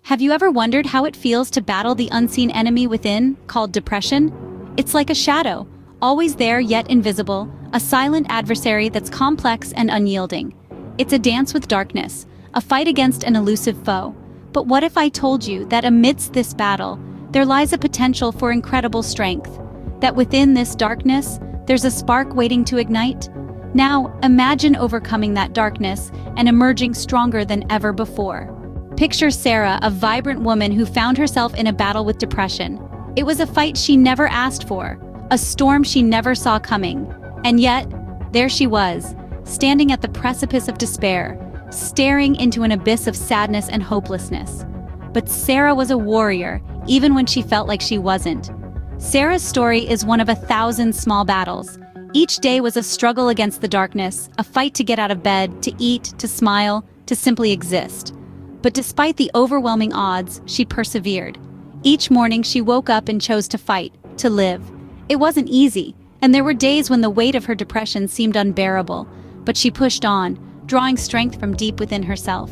Have you ever wondered how it feels to battle the unseen enemy within, called depression? It's like a shadow, always there yet invisible, a silent adversary that's complex and unyielding. It's a dance with darkness, a fight against an elusive foe. But what if I told you that amidst this battle, there lies a potential for incredible strength? That within this darkness, there's a spark waiting to ignite? Now, imagine overcoming that darkness and emerging stronger than ever before. Picture Sarah, a vibrant woman who found herself in a battle with depression. It was a fight she never asked for, a storm she never saw coming. And yet, there she was, standing at the precipice of despair, staring into an abyss of sadness and hopelessness. But Sarah was a warrior, even when she felt like she wasn't. Sarah's story is one of 1,000 small battles. Each day was a struggle against the darkness, a fight to get out of bed, to eat, to smile, to simply exist. But despite the overwhelming odds, she persevered. Each morning she woke up and chose to fight, to live. It wasn't easy, and there were days when the weight of her depression seemed unbearable, but she pushed on, drawing strength from deep within herself.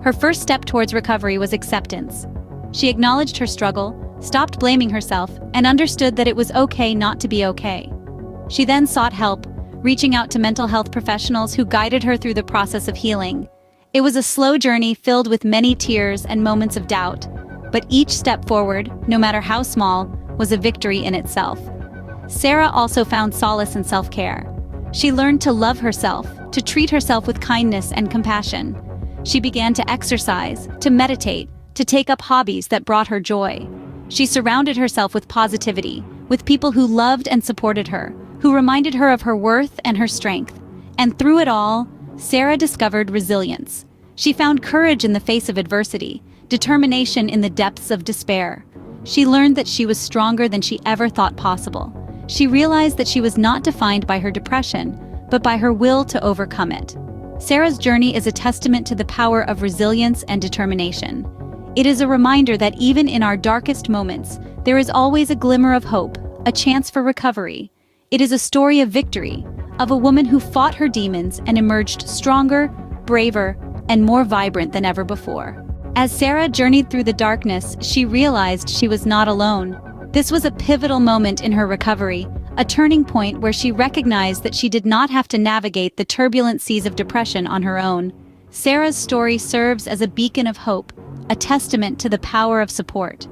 Her first step towards recovery was acceptance. She acknowledged her struggle, stopped blaming herself, and understood that it was okay not to be okay. She then sought help, reaching out to mental health professionals who guided her through the process of healing. It was a slow journey filled with many tears and moments of doubt, but each step forward, no matter how small, was a victory in itself. Sarah also found solace in self-care. She learned to love herself, to treat herself with kindness and compassion. She began to exercise, to meditate, to take up hobbies that brought her joy. She surrounded herself with positivity, with people who loved and supported her, who reminded her of her worth and her strength. And through it all, Sarah discovered resilience. She found courage in the face of adversity, determination in the depths of despair. She learned that she was stronger than she ever thought possible. She realized that she was not defined by her depression, but by her will to overcome it. Sarah's journey is a testament to the power of resilience and determination. It is a reminder that even in our darkest moments, there is always a glimmer of hope, a chance for recovery. It is a story of victory, of a woman who fought her demons and emerged stronger, braver, and more vibrant than ever before. As Sarah journeyed through the darkness, she realized she was not alone. This was a pivotal moment in her recovery, a turning point where she recognized that she did not have to navigate the turbulent seas of depression on her own. Sarah's story serves as a beacon of hope, a testament to the power of support.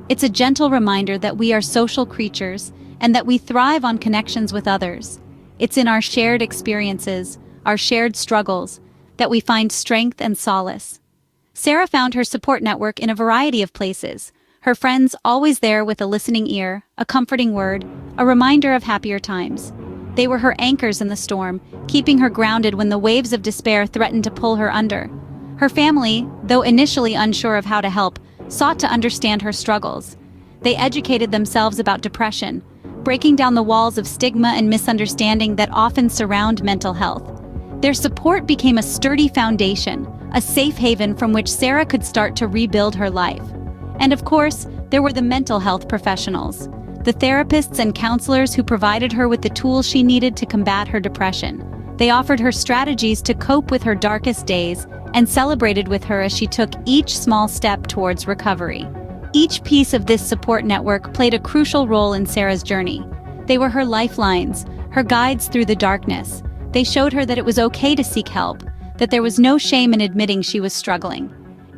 It's a gentle reminder that we are social creatures and that we thrive on connections with others. It's in our shared experiences, our shared struggles, that we find strength and solace. Sarah found her support network in a variety of places. Her friends always there with a listening ear, a comforting word, a reminder of happier times. They were her anchors in the storm, keeping her grounded when the waves of despair threatened to pull her under. Her family, though initially unsure of how to help, sought to understand her struggles. They educated themselves about depression, breaking down the walls of stigma and misunderstanding that often surround mental health. Their support became a sturdy foundation, a safe haven from which Sarah could start to rebuild her life. And of course, there were the mental health professionals, the therapists and counselors who provided her with the tools she needed to combat her depression. They offered her strategies to cope with her darkest days and celebrated with her as she took each small step towards recovery. Each piece of this support network played a crucial role in Sarah's journey. They were her lifelines, her guides through the darkness. They showed her that it was okay to seek help, that there was no shame in admitting she was struggling.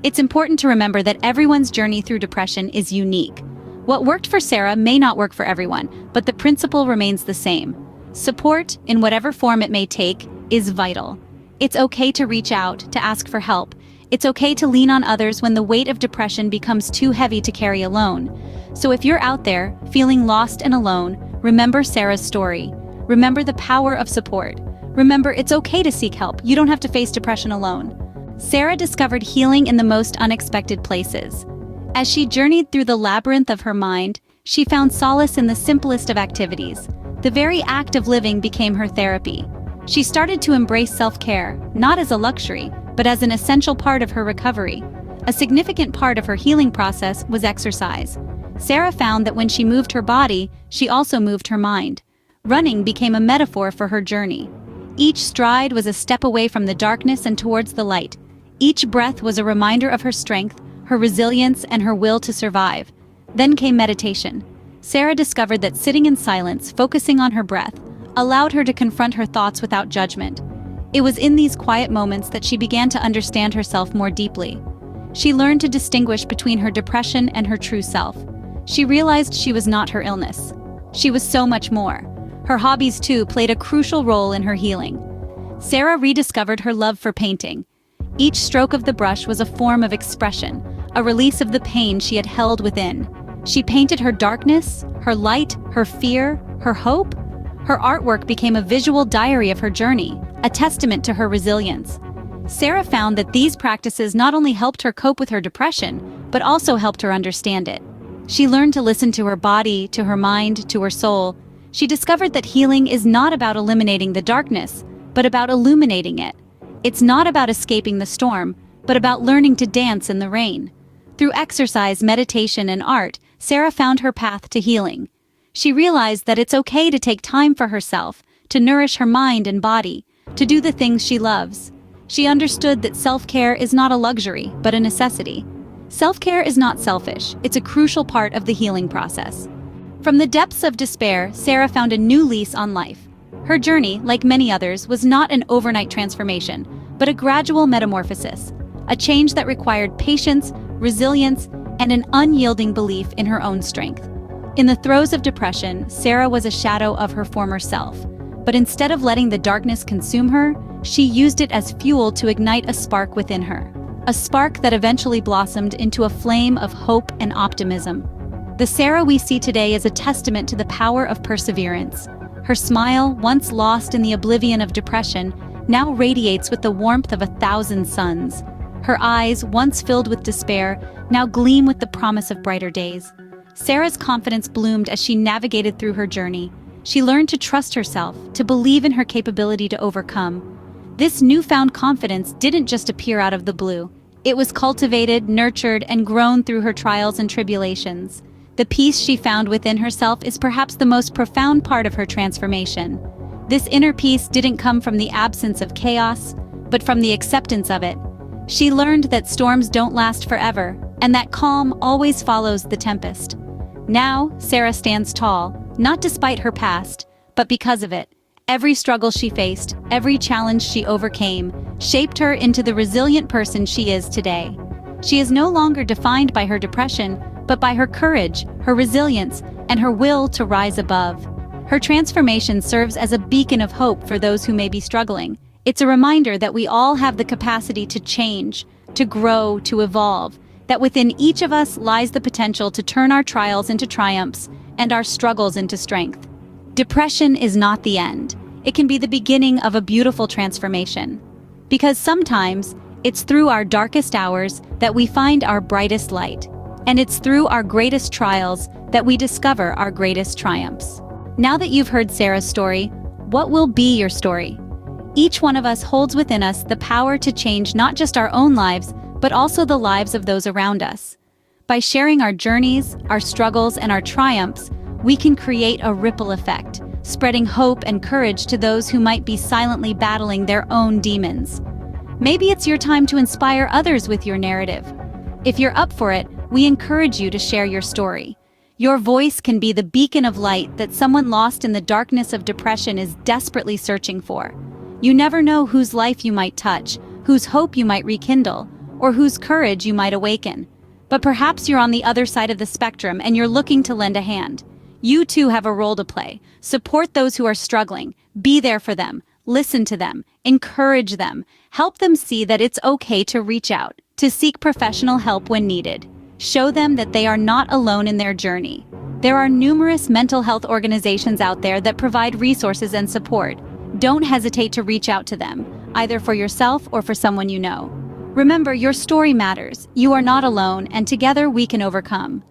It's important to remember that everyone's journey through depression is unique. What worked for Sarah may not work for everyone, but the principle remains the same. Support, in whatever form it may take, is vital. It's okay to reach out, to ask for help. It's okay to lean on others when the weight of depression becomes too heavy to carry alone. So if you're out there, feeling lost and alone, remember Sarah's story. Remember the power of support. Remember, it's okay to seek help. You don't have to face depression alone. Sarah discovered healing in the most unexpected places. As she journeyed through the labyrinth of her mind, she found solace in the simplest of activities. The very act of living became her therapy. She started to embrace self-care, not as a luxury, but as an essential part of her recovery. A significant part of her healing process was exercise. Sarah found that when she moved her body, she also moved her mind. Running became a metaphor for her journey. Each stride was a step away from the darkness and towards the light. Each breath was a reminder of her strength, her resilience, and her will to survive. Then came meditation. Sarah discovered that sitting in silence, focusing on her breath, allowed her to confront her thoughts without judgment. It was in these quiet moments that she began to understand herself more deeply. She learned to distinguish between her depression and her true self. She realized she was not her illness. She was so much more. Her hobbies, too, played a crucial role in her healing. Sarah rediscovered her love for painting. Each stroke of the brush was a form of expression, a release of the pain she had held within. She painted her darkness, her light, her fear, her hope. Her artwork became a visual diary of her journey, a testament to her resilience. Sarah found that these practices not only helped her cope with her depression, but also helped her understand it. She learned to listen to her body, to her mind, to her soul. She discovered that healing is not about eliminating the darkness, but about illuminating it. It's not about escaping the storm, but about learning to dance in the rain. Through exercise, meditation, and art, Sarah found her path to healing. She realized that it's okay to take time for herself, to nourish her mind and body, to do the things she loves. She understood that self-care is not a luxury, but a necessity. Self-care is not selfish, it's a crucial part of the healing process. From the depths of despair, Sarah found a new lease on life. Her journey, like many others, was not an overnight transformation, but a gradual metamorphosis, a change that required patience, resilience, and an unyielding belief in her own strength. In the throes of depression, Sarah was a shadow of her former self, but instead of letting the darkness consume her, she used it as fuel to ignite a spark within her, a spark that eventually blossomed into a flame of hope and optimism. The Sarah we see today is a testament to the power of perseverance. Her smile, once lost in the oblivion of depression, now radiates with the warmth of 1,000 suns. Her eyes, once filled with despair, now gleam with the promise of brighter days. Sarah's confidence bloomed as she navigated through her journey. She learned to trust herself, to believe in her capability to overcome. This newfound confidence didn't just appear out of the blue. It was cultivated, nurtured, and grown through her trials and tribulations. The peace she found within herself is perhaps the most profound part of her transformation. This inner peace didn't come from the absence of chaos, but from the acceptance of it. She learned that storms don't last forever, and that calm always follows the tempest. Now, Sarah stands tall, not despite her past, but because of it. Every struggle she faced, every challenge she overcame, shaped her into the resilient person she is today. She is no longer defined by her depression, but by her courage, her resilience, and her will to rise above. Her transformation serves as a beacon of hope for those who may be struggling. It's a reminder that we all have the capacity to change, to grow, to evolve, that within each of us lies the potential to turn our trials into triumphs and our struggles into strength. Depression is not the end. It can be the beginning of a beautiful transformation. Because sometimes, it's through our darkest hours that we find our brightest light. And it's through our greatest trials that we discover our greatest triumphs. Now that you've heard Sarah's story, what will be your story? Each one of us holds within us the power to change not just our own lives, but also the lives of those around us. By sharing our journeys, our struggles, and our triumphs, we can create a ripple effect, spreading hope and courage to those who might be silently battling their own demons. Maybe it's your time to inspire others with your narrative. If you're up for it, we encourage you to share your story. Your voice can be the beacon of light that someone lost in the darkness of depression is desperately searching for. You never know whose life you might touch, whose hope you might rekindle, or whose courage you might awaken. But perhaps you're on the other side of the spectrum and you're looking to lend a hand. You too have a role to play. Support those who are struggling. Be there for them. Listen to them. Encourage them. Help them see that it's okay to reach out, to seek professional help when needed. Show them that they are not alone in their journey. There are numerous mental health organizations out there that provide resources and support. Don't hesitate to reach out to them, either for yourself or for someone you know. Remember, your story matters. You are not alone, and together we can overcome.